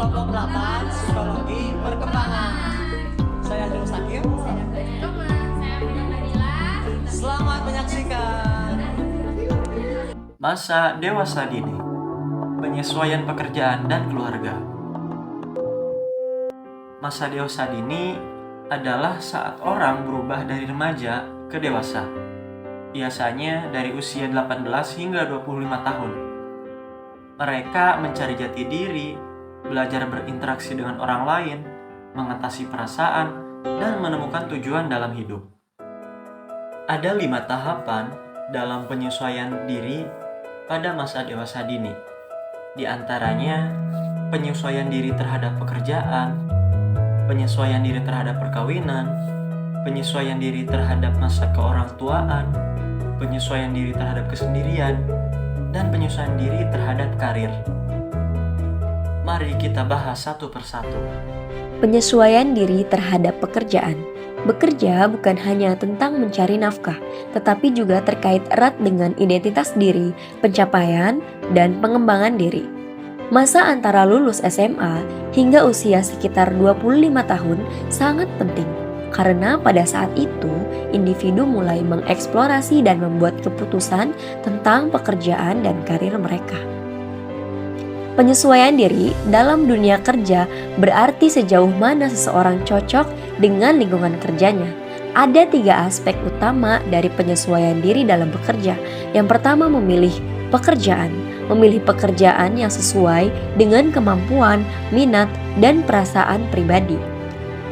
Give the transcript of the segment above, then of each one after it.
kelompok 8 Psikologi Perkembangan. Saya Jung Sakim. Selamat menyaksikan. Masa dewasa dini, penyesuaian pekerjaan dan keluarga. Masa dewasa dini adalah saat orang berubah dari remaja ke dewasa. Biasanya dari usia 18 hingga 25 tahun. Mereka mencari jati diri, belajar berinteraksi dengan orang lain, mengatasi perasaan, dan menemukan tujuan dalam hidup. Ada 5 tahapan dalam penyesuaian diri pada masa dewasa dini. Di antaranya, penyesuaian diri terhadap pekerjaan, penyesuaian diri terhadap perkawinan, penyesuaian diri terhadap masa keorangtuaan, penyesuaian diri terhadap kesendirian, dan penyesuaian diri terhadap karir. Mari kita bahas satu persatu. Penyesuaian diri terhadap pekerjaan. Bekerja bukan hanya tentang mencari nafkah, tetapi juga terkait erat dengan identitas diri, pencapaian, dan pengembangan diri. Masa antara lulus SMA hingga usia sekitar 25 tahun sangat penting, karena pada saat itu individu mulai mengeksplorasi dan membuat keputusan tentang pekerjaan dan karir mereka. Penyesuaian diri dalam dunia kerja berarti sejauh mana seseorang cocok dengan lingkungan kerjanya. Ada 3 aspek utama dari penyesuaian diri dalam bekerja. Yang pertama, memilih pekerjaan. Memilih pekerjaan yang sesuai dengan kemampuan, minat, dan perasaan pribadi.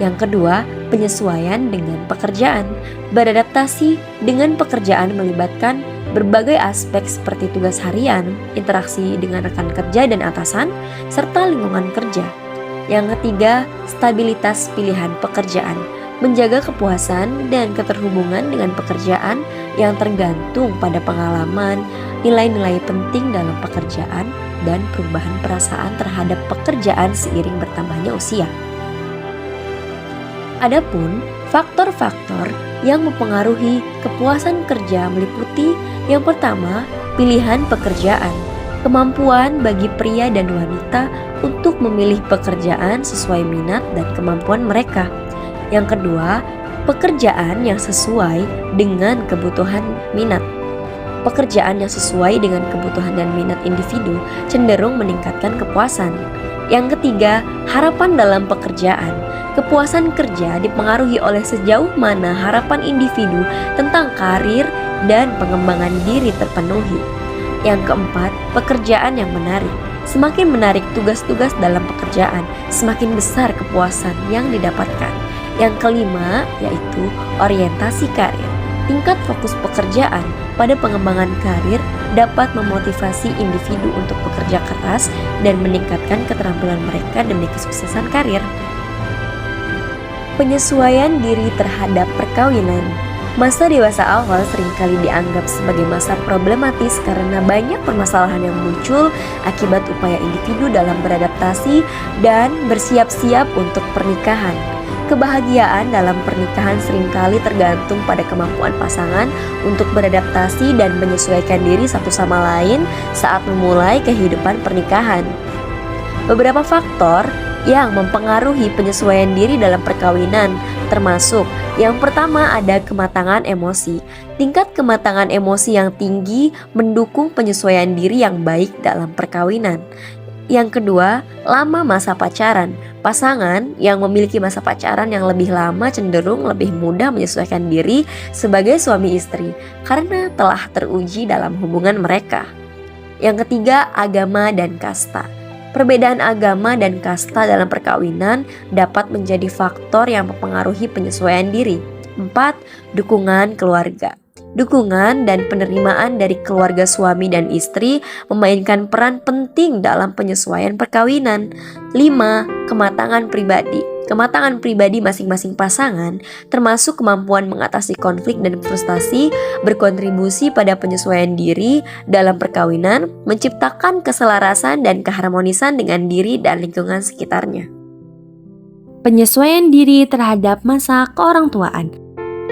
Yang kedua, penyesuaian dengan pekerjaan. Beradaptasi dengan pekerjaan melibatkan berbagai aspek seperti tugas harian, interaksi dengan rekan kerja dan atasan, serta lingkungan kerja. Yang ketiga, stabilitas pilihan pekerjaan. Menjaga kepuasan dan keterhubungan dengan pekerjaan yang tergantung pada pengalaman, nilai-nilai penting dalam pekerjaan, dan perubahan perasaan terhadap pekerjaan seiring bertambahnya usia. Adapun faktor-faktor yang mempengaruhi kepuasan kerja meliputi yang pertama, pilihan pekerjaan. Kemampuan bagi pria dan wanita untuk memilih pekerjaan sesuai minat dan kemampuan mereka. Yang kedua, pekerjaan yang sesuai dengan kebutuhan minat. Pekerjaan yang sesuai dengan kebutuhan dan minat individu cenderung meningkatkan kepuasan. Yang ketiga, harapan dalam pekerjaan. Kepuasan kerja dipengaruhi oleh sejauh mana harapan individu tentang karir dan pengembangan diri terpenuhi. Yang keempat, pekerjaan yang menarik. Semakin menarik tugas-tugas dalam pekerjaan, semakin besar kepuasan yang didapatkan. Yang kelima, yaitu orientasi karir. Tingkat fokus pekerjaan pada pengembangan karir dapat memotivasi individu untuk bekerja keras dan meningkatkan keterampilan mereka demi kesuksesan karir. Penyesuaian diri terhadap perkawinan. Masa dewasa awal seringkali dianggap sebagai masa problematis karena banyak permasalahan yang muncul akibat upaya individu dalam beradaptasi dan bersiap-siap untuk pernikahan. Kebahagiaan dalam pernikahan seringkali tergantung pada kemampuan pasangan untuk beradaptasi dan menyesuaikan diri satu sama lain saat memulai kehidupan pernikahan. Beberapa faktor yang mempengaruhi penyesuaian diri dalam perkawinan termasuk yang pertama ada kematangan emosi. Tingkat kematangan emosi yang tinggi mendukung penyesuaian diri yang baik dalam perkawinan. Yang kedua, lama masa pacaran. Pasangan yang memiliki masa pacaran yang lebih lama cenderung lebih mudah menyesuaikan diri sebagai suami istri karena telah teruji dalam hubungan mereka. Yang ketiga, agama dan kasta. Perbedaan agama dan kasta dalam perkawinan dapat menjadi faktor yang mempengaruhi penyesuaian diri. 4. Dukungan keluarga. Dukungan dan penerimaan dari keluarga suami dan istri memainkan peran penting dalam penyesuaian perkawinan. 5. Kematangan pribadi. Kematangan pribadi masing-masing pasangan, termasuk kemampuan mengatasi konflik dan frustasi, berkontribusi pada penyesuaian diri dalam perkawinan, menciptakan keselarasan dan keharmonisan dengan diri dan lingkungan sekitarnya. Penyesuaian diri terhadap masa keorangtuaan.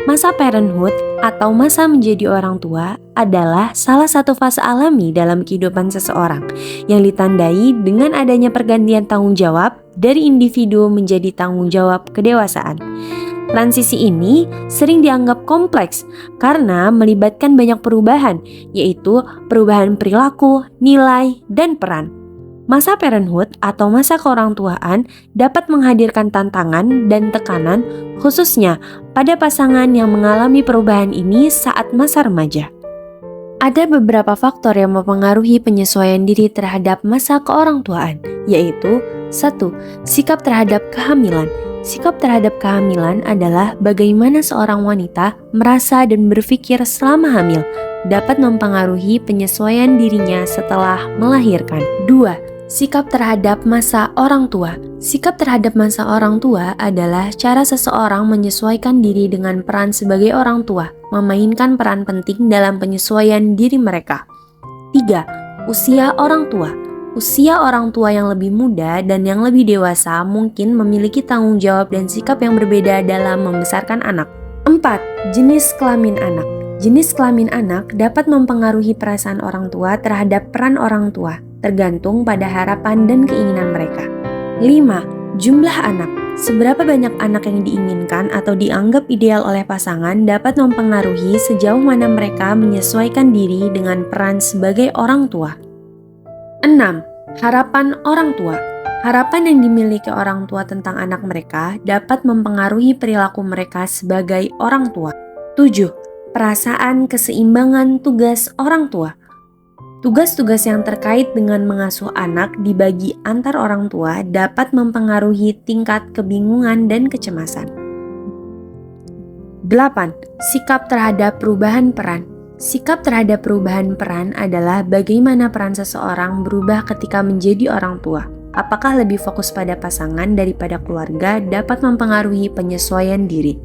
Masa parenthood atau masa menjadi orang tua adalah salah satu fase alami dalam kehidupan seseorang yang ditandai dengan adanya pergantian tanggung jawab dari individu menjadi tanggung jawab kedewasaan. Transisi ini sering dianggap kompleks karena melibatkan banyak perubahan, yaitu perubahan perilaku, nilai, dan peran. Masa parenthood atau masa keorangtuaan dapat menghadirkan tantangan dan tekanan khususnya pada pasangan yang mengalami perubahan ini saat masa remaja. Ada beberapa faktor yang mempengaruhi penyesuaian diri terhadap masa keorangtuaan, yaitu 1. Sikap terhadap kehamilan. Sikap terhadap kehamilan adalah bagaimana seorang wanita merasa dan berpikir selama hamil dapat mempengaruhi penyesuaian dirinya setelah melahirkan. 2. Sikap terhadap masa orang tua. Sikap terhadap masa orang tua adalah cara seseorang menyesuaikan diri dengan peran sebagai orang tua, memainkan peran penting dalam penyesuaian diri mereka. 3. Usia orang tua. Usia orang tua yang lebih muda dan yang lebih dewasa mungkin memiliki tanggung jawab dan sikap yang berbeda dalam membesarkan anak. 4. Jenis kelamin anak. Jenis kelamin anak dapat mempengaruhi perasaan orang tua terhadap peran orang tua, tergantung pada harapan dan keinginan mereka. 5. Jumlah anak. Seberapa banyak anak yang diinginkan atau dianggap ideal oleh pasangan dapat mempengaruhi sejauh mana mereka menyesuaikan diri dengan peran sebagai orang tua. 6. Harapan orang tua. Harapan yang dimiliki orang tua tentang anak mereka dapat mempengaruhi perilaku mereka sebagai orang tua. 7. Perasaan keseimbangan tugas orang tua. Tugas-tugas yang terkait dengan mengasuh anak dibagi antar orang tua dapat mempengaruhi tingkat kebingungan dan kecemasan. 8. Sikap terhadap perubahan peran. Sikap terhadap perubahan peran adalah bagaimana peran seseorang berubah ketika menjadi orang tua. Apakah lebih fokus pada pasangan daripada keluarga dapat mempengaruhi penyesuaian diri.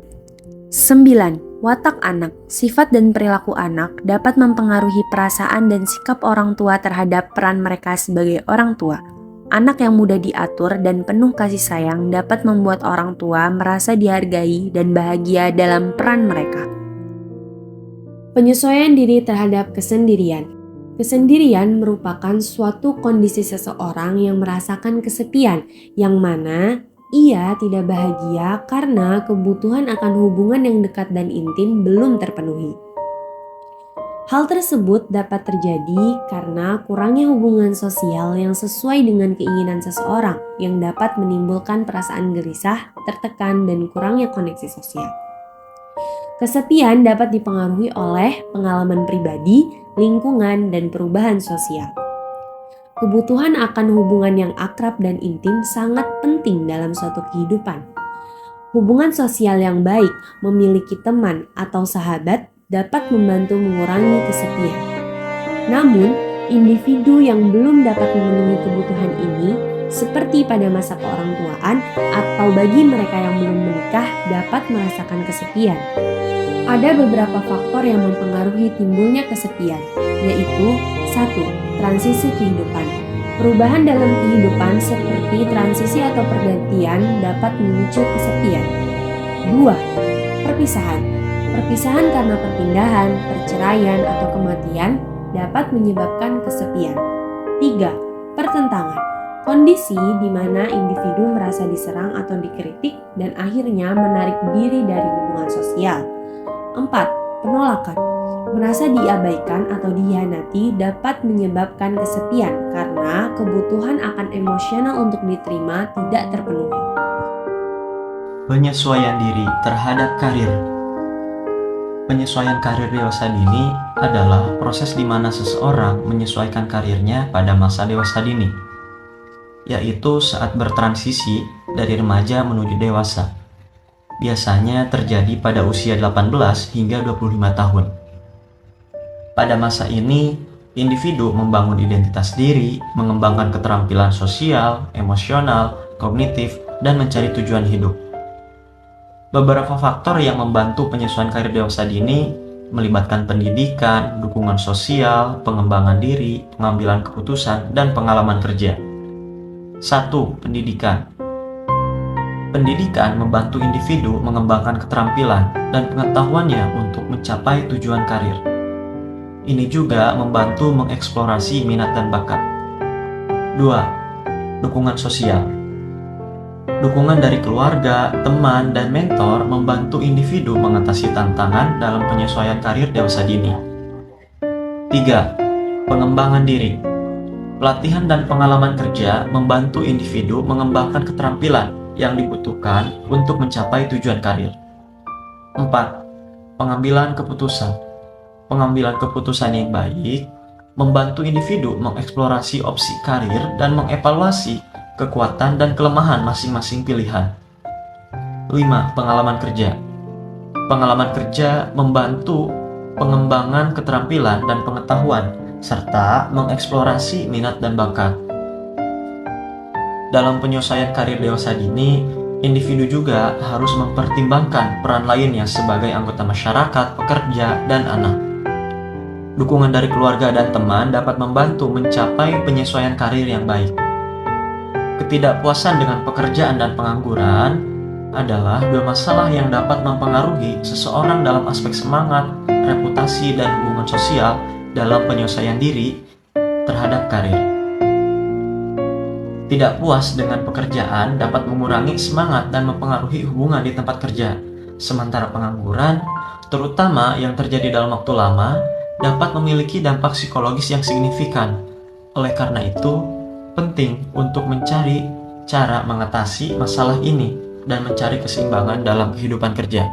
9. Watak anak. Sifat dan perilaku anak dapat mempengaruhi perasaan dan sikap orang tua terhadap peran mereka sebagai orang tua. Anak yang mudah diatur dan penuh kasih sayang dapat membuat orang tua merasa dihargai dan bahagia dalam peran mereka. Penyesuaian diri terhadap kesendirian. Kesendirian merupakan suatu kondisi seseorang yang merasakan kesepian, yang mana ia tidak bahagia karena kebutuhan akan hubungan yang dekat dan intim belum terpenuhi. Hal tersebut dapat terjadi karena kurangnya hubungan sosial yang sesuai dengan keinginan seseorang yang dapat menimbulkan perasaan gelisah, tertekan, dan kurangnya koneksi sosial. Kesepian dapat dipengaruhi oleh pengalaman pribadi, lingkungan, dan perubahan sosial. Kebutuhan akan hubungan yang akrab dan intim sangat penting dalam suatu kehidupan. Hubungan sosial yang baik, memiliki teman atau sahabat dapat membantu mengurangi kesepian. Namun, individu yang belum dapat memenuhi kebutuhan ini, seperti pada masa keorangtuaan atau bagi mereka yang belum menikah, dapat merasakan kesepian. Ada beberapa faktor yang mempengaruhi timbulnya kesepian, yaitu 1. Transisi kehidupan. Perubahan dalam kehidupan seperti transisi atau pergantian dapat memicu kesepian. 2. Perpisahan. Perpisahan karena perpindahan, perceraian, atau kematian dapat menyebabkan kesepian. 3. Pertentangan. Kondisi di mana individu merasa diserang atau dikritik dan akhirnya menarik diri dari hubungan sosial. 4. Penolakan. Merasa diabaikan atau dikhianati dapat menyebabkan kesepian karena kebutuhan akan emosional untuk diterima tidak terpenuhi. Penyesuaian diri terhadap karir. Penyesuaian karir dewasa dini adalah proses di mana seseorang menyesuaikan karirnya pada masa dewasa dini, yaitu saat bertransisi dari remaja menuju dewasa. Biasanya terjadi pada usia 18 hingga 25 tahun. Pada masa ini, individu membangun identitas diri, mengembangkan keterampilan sosial, emosional, kognitif, dan mencari tujuan hidup. Beberapa faktor yang membantu penyesuaian karir dewasa dini melibatkan pendidikan, dukungan sosial, pengembangan diri, pengambilan keputusan, dan pengalaman kerja. 1. Pendidikan. Pendidikan membantu individu mengembangkan keterampilan dan pengetahuannya untuk mencapai tujuan karir. Ini juga membantu mengeksplorasi minat dan bakat. 2. Dukungan sosial. Dukungan dari keluarga, teman, dan mentor membantu individu mengatasi tantangan dalam penyesuaian karir dewasa dini. 3. Pengembangan diri. Pelatihan dan pengalaman kerja membantu individu mengembangkan keterampilan yang dibutuhkan untuk mencapai tujuan karir. 4. Pengambilan keputusan. Pengambilan keputusan yang baik membantu individu mengeksplorasi opsi karir dan mengevaluasi kekuatan dan kelemahan masing-masing pilihan. 5. Pengalaman kerja. Pengalaman kerja membantu pengembangan keterampilan dan pengetahuan serta mengeksplorasi minat dan bakat. Dalam penyelesaian karir dewasa dini, individu juga harus mempertimbangkan peran lainnya sebagai anggota masyarakat, pekerja, dan anak. Dukungan dari keluarga dan teman dapat membantu mencapai penyesuaian karir yang baik. Ketidakpuasan dengan pekerjaan dan pengangguran adalah dua masalah yang dapat mempengaruhi seseorang dalam aspek semangat, reputasi, dan hubungan sosial dalam penyelesaian diri terhadap karir. Tidak puas dengan pekerjaan dapat mengurangi semangat dan mempengaruhi hubungan di tempat kerja. Sementara pengangguran, terutama yang terjadi dalam waktu lama, dapat memiliki dampak psikologis yang signifikan. Oleh karena itu, penting untuk mencari cara mengatasi masalah ini dan mencari keseimbangan dalam kehidupan kerja.